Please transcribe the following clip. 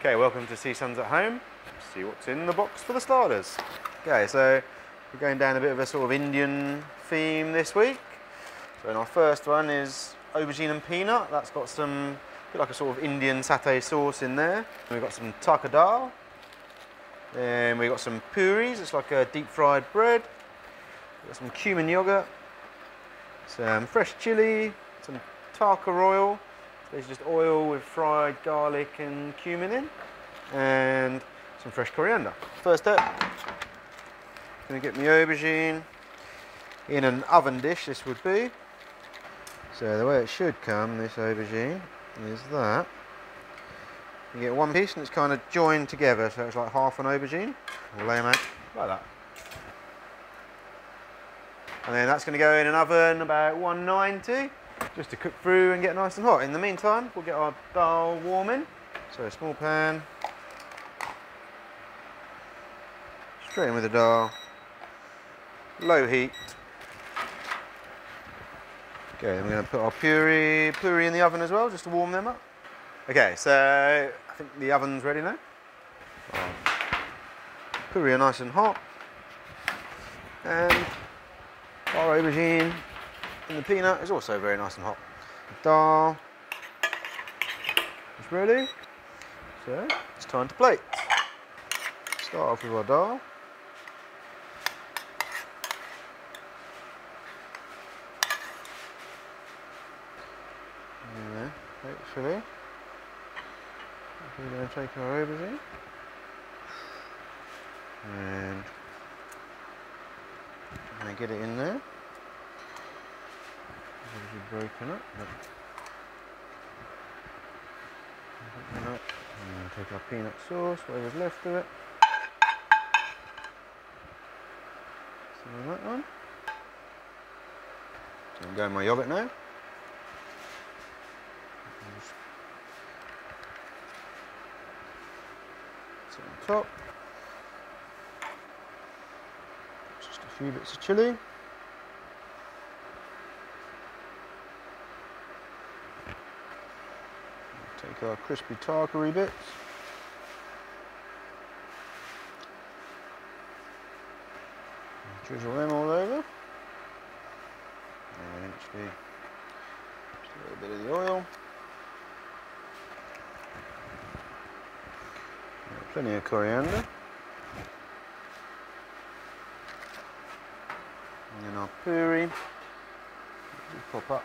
Okay, welcome to CSONS at Home. Let's see what's in the box for the starters. Okay, so we're going down a bit of a sort of Indian theme this week. So our first one is aubergine and peanut. That's got some, bit like a sort of Indian satay sauce in there. And we've got some tarka dahl. Then we've got some puris, it's like a deep fried bread. We've got some cumin yoghurt, some fresh chilli, some tarka oil. It's just oil with fried garlic and cumin in, and some fresh coriander. First step, going to get my aubergine in an oven dish, this would be. So the way it should come, this aubergine, is that. You get one piece and it's kind of joined together, so it's like half an aubergine. We'll lay them out like that. And then that's going to go in an oven about 190. Just to cook through and get nice and hot. In the meantime, we'll get our dahl warming. So a small pan. Straight in with the dahl. Low heat. Okay, then we're going to put our puri in the oven as well, just to warm them up. Okay, so I think the oven's ready now. Puri are nice and hot. And our aubergine and the peanut is also very nice and hot. The dahl is ready, so it's time to plate. Start off with our dahl. And hopefully we're going to take our aubergine and get it in there. Broken up, and take our peanut sauce, whatever's left of it. Some of that one. So I'm going my yoghurt now. Sit on top. Just a few bits of chilli. Take our crispy tarka bits. Drizzle them all over. And actually, just a little bit of the oil. Plenty of coriander. And then our puri. Just pop up.